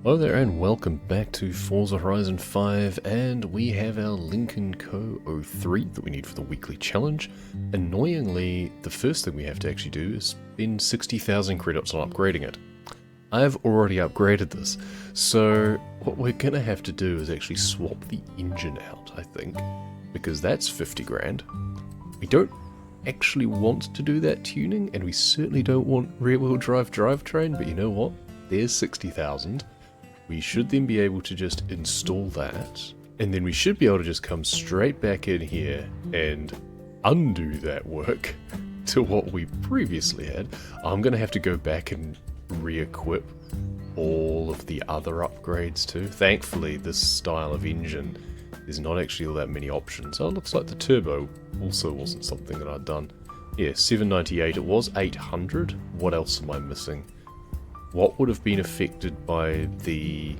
Hello there and welcome back to Forza Horizon 5, and we have our Lincoln Co. 03 that we need for the weekly challenge. Annoyingly, the first thing we have to actually do is spend 60,000 credits on upgrading it. I've already upgraded this, so what we're going to have to do is actually swap the engine out, I think, because that's 50 grand. We don't actually want to do that tuning, and we certainly don't want rear-wheel drive drivetrain, but you know what? There's 60,000. We should then be able to just install that, and then we should be able to just come straight back in here and undo that work to what we previously had. I'm going to have to go back and re-equip all of the other upgrades too. Thankfully, this style of engine, there's not actually all that many options. Oh, it looks like the turbo also wasn't something that I'd done. Yeah, 798, it was 800. What else am I missing? What would have been affected by the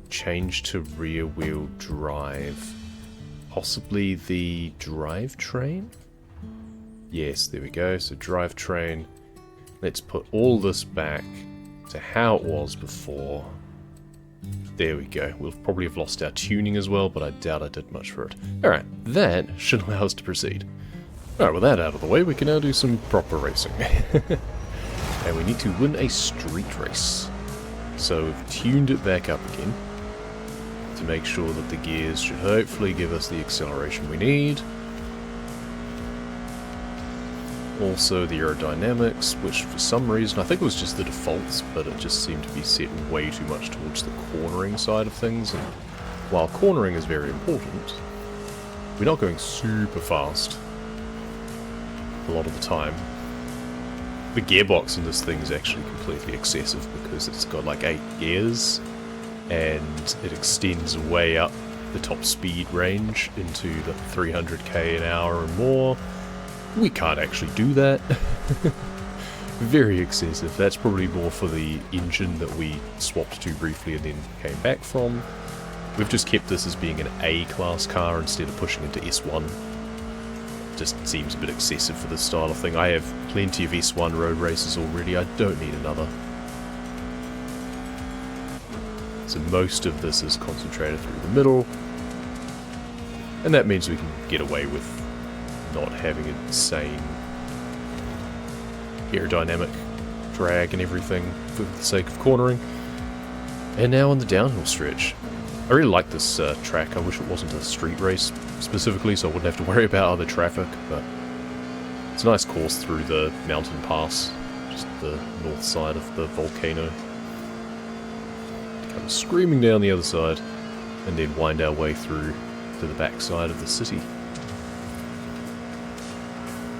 change to rear-wheel drive? Possibly the drivetrain? Yes, there we go. So drivetrain. Let's put all this back to how it was before. There we go. We'll probably have lost our tuning as well, but I doubt I did much for it. Alright, that should allow us to proceed. Alright, with that out of the way, we can now do some proper racing. And we need to win a street race. So we've tuned it back up again to make sure that the gears should hopefully give us the acceleration we need. Also the aerodynamics, which for some reason, I think it was just the defaults, but it just seemed to be set way too much towards the cornering side of things. And while cornering is very important, we're not going super fast a lot of the time. The gearbox in this thing is actually completely excessive because it's got like 8 gears and it extends way up the top speed range into the 300k an hour and more. We can't actually do that. Very excessive. That's probably more for the engine that we swapped to briefly and then came back from. We've just kept this as being an A-class car instead of pushing into S1. Just seems a bit excessive for this style of thing. I have plenty of S1 road races already, I don't need another. So most of this is concentrated through the middle, and that means we can get away with not having an insane aerodynamic drag and everything for the sake of cornering. And now on the downhill stretch. I really like this track. I wish it wasn't a street race specifically, so I wouldn't have to worry about other traffic, but it's a nice course through the mountain pass, just the north side of the volcano. Come screaming down the other side, and then wind our way through to the back side of the city.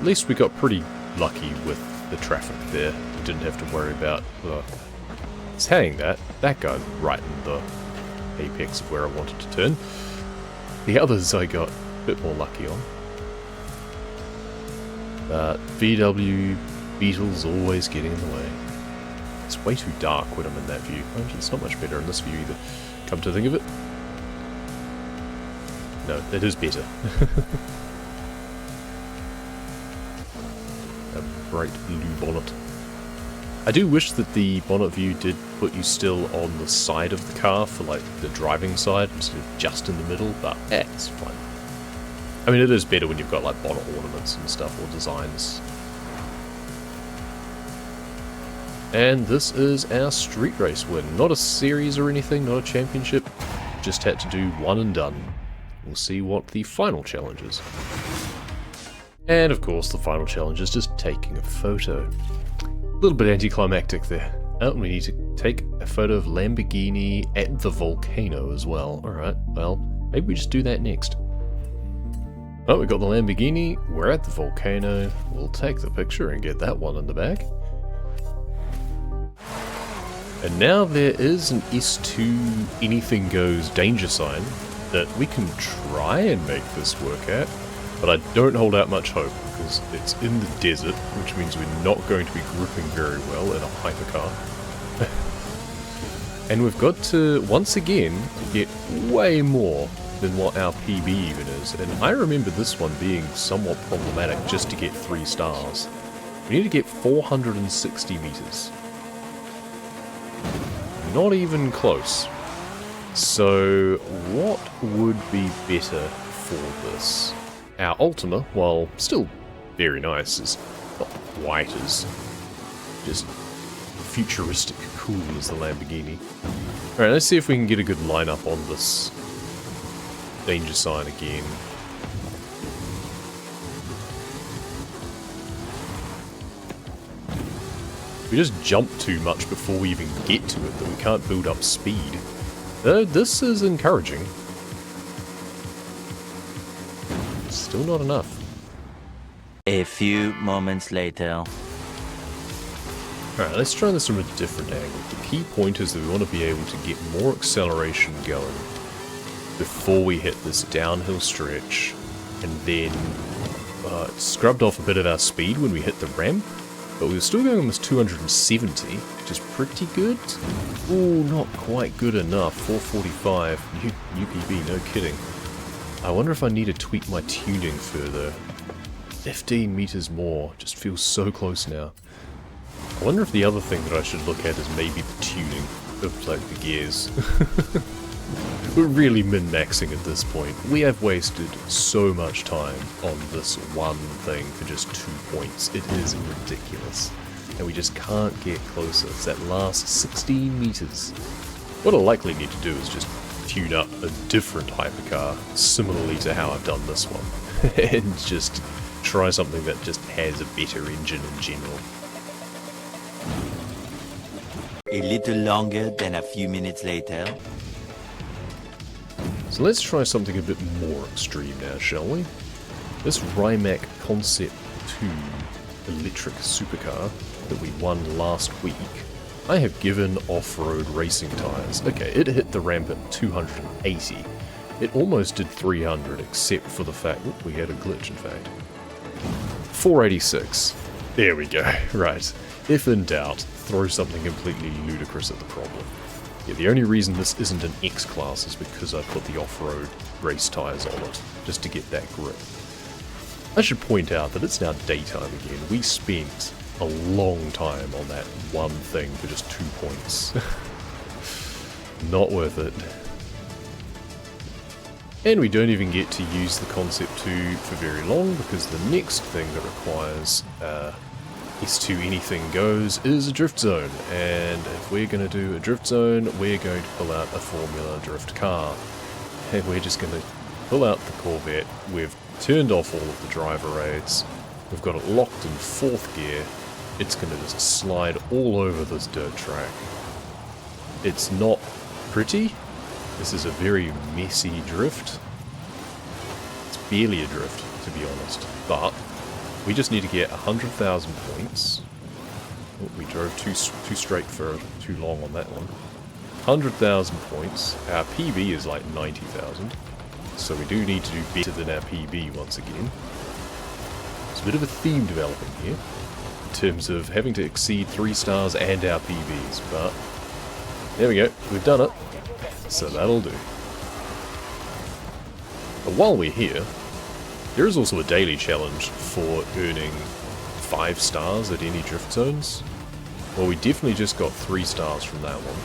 At least we got pretty lucky with the traffic there. We didn't have to worry about... saying that guy's right in the apex of where I wanted to turn. The others I got a bit more lucky on. But VW Beetle's always getting in the way. It's way too dark when I'm in that view. Actually, it's not much better in this view either, come to think of it. No, it is better. A bright blue bonnet. I do wish that the bonnet view did put you still on the side of the car for like the driving side instead of just in the middle, but it's fine. I mean, it is better when you've got like bonnet ornaments and stuff or designs. And this is our street race win. Not a series or anything, not a championship. Just had to do one and done. We'll see what the final challenge is. And of course, the final challenge is just taking a photo. A little bit anticlimactic there. Oh, we need to take a photo of Lamborghini at the volcano as well. Alright, well, maybe we just do that next. Oh, we got the Lamborghini, we're at the volcano, we'll take the picture and get that one in the back. And now there is an S2 anything goes danger sign that we can try and make this work at. But I don't hold out much hope, because it's in the desert, which means we're not going to be gripping very well in a hypercar. And we've got to, once again, get way more than what our PB even is. And I remember this one being somewhat problematic just to get 3 stars. We need to get 460 meters. Not even close. So, what would be better for this? Our Ultima, while still very nice, is not quite as just futuristic cool as the Lamborghini. Alright, let's see if we can get a good lineup on this danger sign again. We just jump too much before we even get to it that we can't build up speed. This is encouraging. Still not enough. A few moments later. Alright, let's try this from a different angle. The key point is that we want to be able to get more acceleration going before we hit this downhill stretch, and then scrubbed off a bit of our speed when we hit the ramp, but we were still going almost 270, which is pretty good. Ooh, not quite good enough. 445. UPB, no kidding. I wonder if I need to tweak my tuning further. 15 meters more. Just feels so close now. I wonder if the other thing that I should look at is maybe the tuning of, like, the gears. We're really min-maxing at this point. We have wasted so much time on this one thing for just 2 points. It is ridiculous. And we just can't get closer. It's that last 16 meters. What I'll likely need to do is just tune up a different hypercar, similarly to how I've done this one. And just try something that just has a better engine in general. A little longer than a few minutes later. So let's try something a bit more extreme now, shall we? This Rimac Concept 2 electric supercar that we won last week, I have given off-road racing tyres. Okay, it hit the ramp at 280. It almost did 300, except for the fact that we had a glitch, in fact. 486. There we go. Right. If in doubt, throw something completely ludicrous at the problem. Yeah, the only reason this isn't an X-Class is because I put the off-road race tyres on it, just to get that grip. I should point out that it's now daytime again. We spent a long time on that one thing for just 2 points. Not worth it. And we don't even get to use the Concept 2 for very long, because the next thing that requires S2 anything goes is a drift zone, and if we're going to do a drift zone, we're going to pull out a Formula drift car, and we're just going to pull out the Corvette. We've turned off all of the driver aids, we've got it locked in 4th gear. It's going to just slide all over this dirt track. It's not pretty. This is a very messy drift. It's barely a drift, to be honest, but we just need to get 100,000 points. Oh, we drove too straight for too long on that one. 100,000 points. Our PB is like 90,000. So we do need to do better than our PB once again. There's a bit of a theme developing here, in terms of having to exceed 3 stars and our PBs, but there we go, we've done it. So that'll do. But while we're here, there is also a daily challenge for earning 5 stars at any drift zones. Well, we definitely just got 3 stars from that one.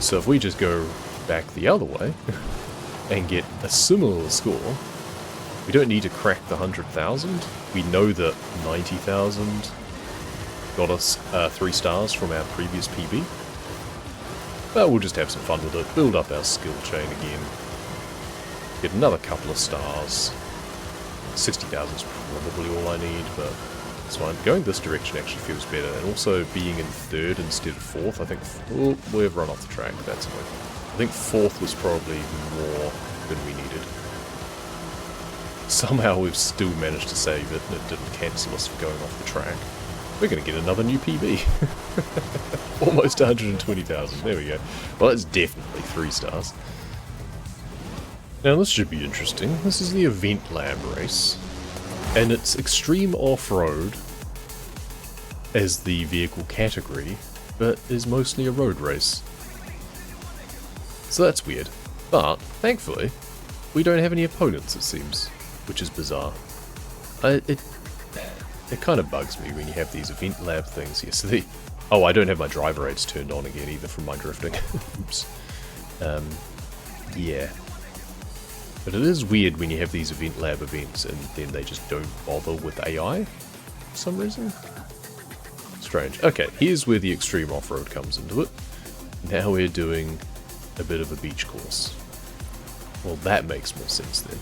So if we just go back the other way and get a similar score, we don't need to crack the 100,000. We know that 90,000 got us 3 stars from our previous PB. But we'll just have some fun with it, build up our skill chain again. Get another couple of stars. 60,000 is probably all I need, but it's fine. Going this direction actually feels better, and also being in 3rd instead of 4th, I think... Oh, we've run off the track, that's good. I think 4th was probably more than we needed. Somehow we've still managed to save it, and it didn't cancel us for going off the track. We're going to get another new PB. Almost 120,000, there we go. Well, that's definitely 3 stars. Now this should be interesting. This is the EventLab race, and it's extreme off-road as the vehicle category, but is mostly a road race. So that's weird. But, thankfully, we don't have any opponents, it seems, which is bizarre. It kind of bugs me when you have these EventLab things. Yes, Oh, I don't have my driver aids turned on again either from my drifting. Oops. Yeah. But it is weird when you have these EventLab events and then they just don't bother with AI for some reason. Strange. Okay, here's where the extreme off-road comes into it. Now we're doing a bit of a beach course. Well, that makes more sense then.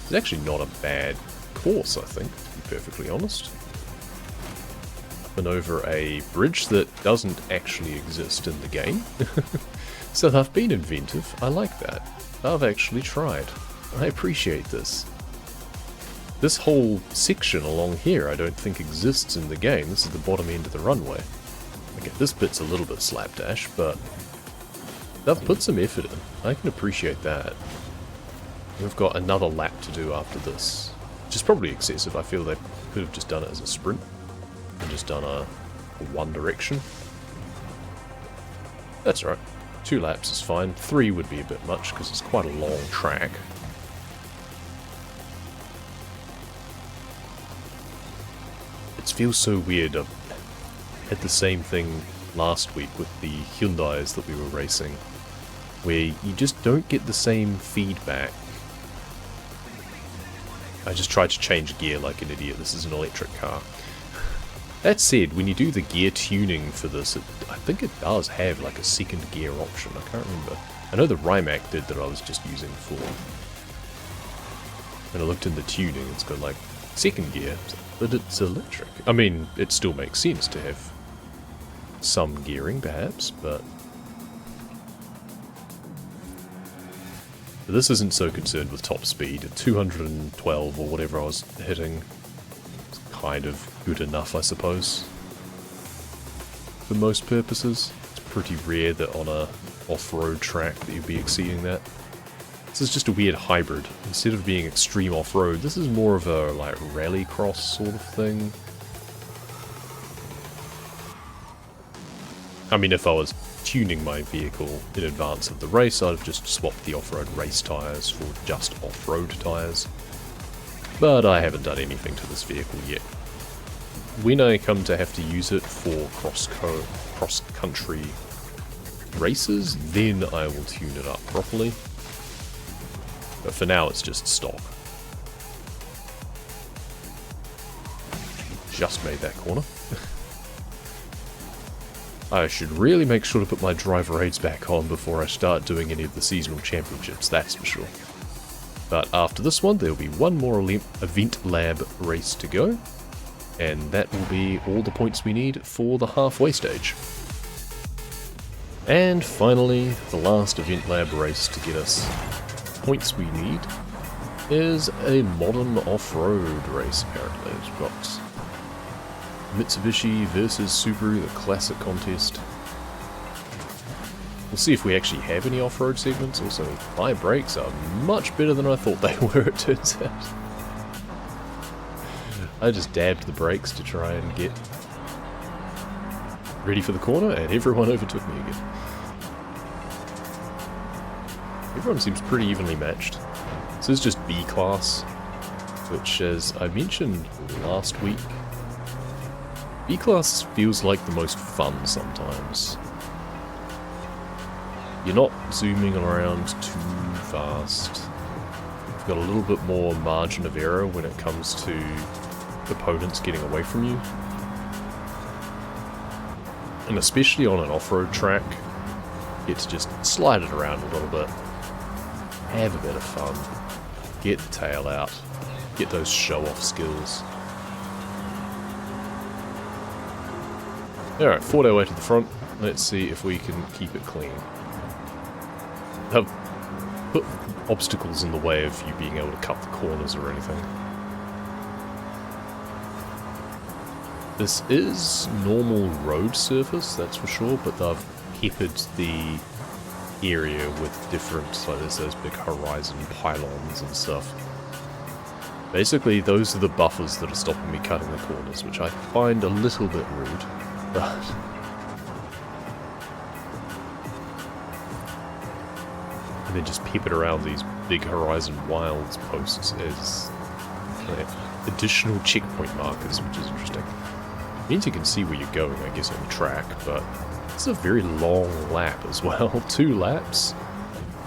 It's actually not a bad course, I think, to be perfectly honest. And over a bridge that doesn't actually exist in the game. So they've been inventive. I like that. I've actually tried. I appreciate this. This whole section along here I don't think exists in the game. This is the bottom end of the runway. Okay, this bit's a little bit slapdash, but they've put some effort in. I can appreciate that. We've got another lap to do after this, which is probably excessive. I feel they could have just done it as a sprint and just done a one direction. That's alright. 2 laps is fine. 3 would be a bit much because it's quite a long track. It feels so weird. I had the same thing last week with the Hyundais that we were racing, where you just don't get the same feedback. I just tried to change gear like an idiot. This is an electric car. That said, when you do the gear tuning for this, I think it does have like a second gear option. I can't remember. I know the Rimac did that I was just using before. When I looked in the tuning, it's got like second gear, but it's electric. I mean, it still makes sense to have some gearing perhaps, but this isn't so concerned with top speed. At 212 or whatever I was hitting, it's kind of good enough, I suppose, for most purposes. It's pretty rare that on a off-road track that you'd be exceeding that. This is just a weird hybrid. Instead of being extreme off-road, this is more of a like rallycross sort of thing. I mean, if I was tuning my vehicle in advance of the race, I'd have just swapped the off-road race tyres for just off-road tyres. But I haven't done anything to this vehicle yet. When I come to have to use it for cross-country races, then I will tune it up properly. But for now, it's just stock. Just made that corner. I should really make sure to put my driver aids back on before I start doing any of the seasonal championships, that's for sure. But after this one, there will be one more EventLab race to go, and that will be all the points we need for the halfway stage. And finally, the last EventLab race to get us points we need is a modern off-road race, apparently. It's got Mitsubishi versus Subaru, the classic contest. We'll see if we actually have any off-road segments. Also, my brakes are much better than I thought they were, it turns out. I just dabbed the brakes to try and get ready for the corner, and everyone overtook me again. Everyone seems pretty evenly matched. This is just B-Class, which, as I mentioned last week, B-Class feels like the most fun sometimes. You're not zooming around too fast. You've got a little bit more margin of error when it comes to opponents getting away from you. And especially on an off-road track, it's just slide it around a little bit. Have a bit of fun. Get the tail out. Get those show-off skills. Alright, fought our way to the front. Let's see if we can keep it clean. I've put obstacles in the way of you being able to cut the corners or anything. This is normal road surface, that's for sure, but they've peppered the area with different, like there's those big horizon pylons and stuff. Basically, those are the buffers that are stopping me cutting the corners, which I find a little bit rude, but... and then just peppered around these big horizon wilds posts as additional checkpoint markers, which is interesting. Means you can see where you're going, I guess, on the track, but it's a very long lap as well. 2 laps.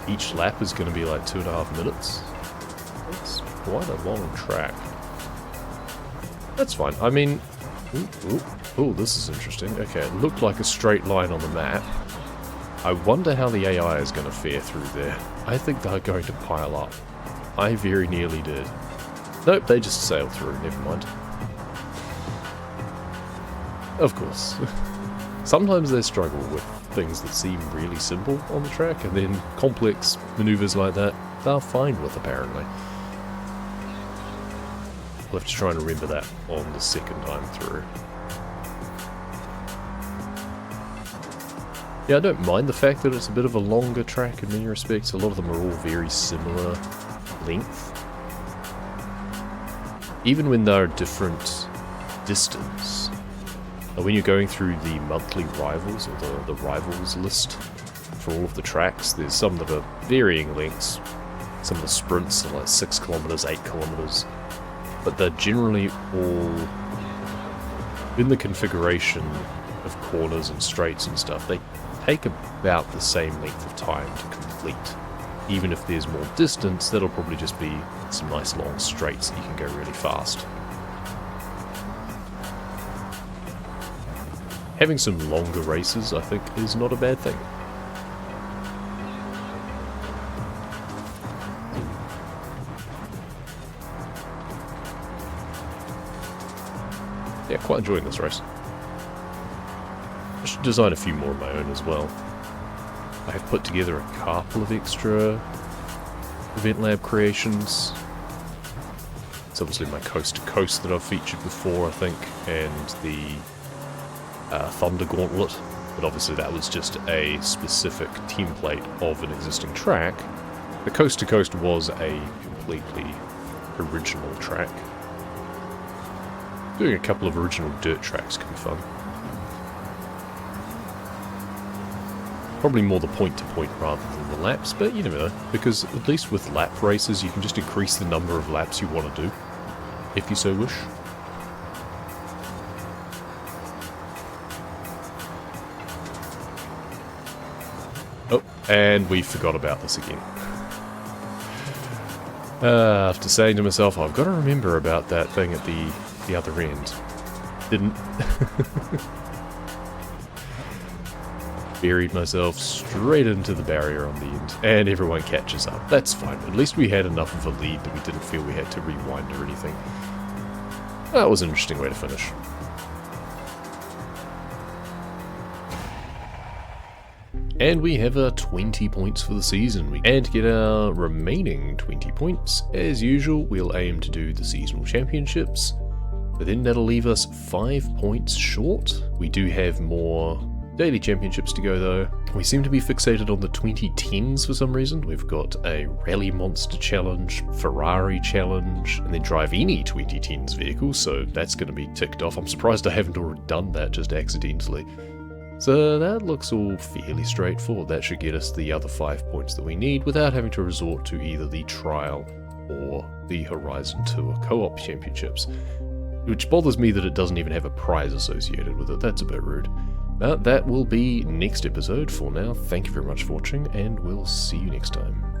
Each lap is going to be like 2.5 minutes. It's quite a long track. That's fine. I mean... Ooh, this is interesting. Okay, it looked like a straight line on the map. I wonder how the AI is going to fare through there. I think they're going to pile up. I very nearly did. Nope, they just sailed through. Never mind. Of course. Sometimes they struggle with things that seem really simple on the track, and then complex maneuvers like that, they're fine with, apparently. We'll have to try and remember that on the second time through. Yeah, I don't mind the fact that it's a bit of a longer track in many respects. A lot of them are all very similar length. Even when they're different distance. Like when you're going through the monthly rivals, or the rivals list for all of the tracks, there's some that are varying lengths. Some of the sprints are like 6 kilometers, 8 kilometers. But they're generally all in the configuration of corners and straights and stuff. They take about the same length of time to complete. Even if there's more distance, that'll probably just be some nice long straights that you can go really fast. Having some longer races, I think, is not a bad thing. Yeah, quite enjoying this race. I should design a few more of my own as well. I have put together a couple of extra EventLab creations. It's obviously my Coast to Coast that I've featured before, I think, and the Thunder Gauntlet, but obviously that was just a specific template of an existing track. The Coast to Coast was a completely original track. Doing a couple of original dirt tracks can be fun. Probably more the point-to-point rather than the laps, but you never know, because at least with lap races you can just increase the number of laps you want to do, if you so wish. Oh, and we forgot about this again. After saying to myself, I've got to remember about that thing at the other end. Didn't. Buried myself straight into the barrier on the end, and everyone catches up. That's fine. At least we had enough of a lead that we didn't feel we had to rewind or anything. That was an interesting way to finish. And we have our 20 points for the season. And to get our remaining 20 points, as usual, we'll aim to do the seasonal championships. But then that'll leave us 5 points short. We do have more daily championships to go though. We seem to be fixated on the 2010s for some reason. We've got a Rally Monster challenge, Ferrari challenge, and then drive any 2010s vehicle, so that's going to be ticked off. I'm surprised I haven't already done that just accidentally. So that looks all fairly straightforward. That should get us the other 5 points that we need without having to resort to either the Trial or the Horizon Tour Co-op Championships. Which bothers me that it doesn't even have a prize associated with it. That's a bit rude. But that will be next episode. For now, thank you very much for watching, and we'll see you next time.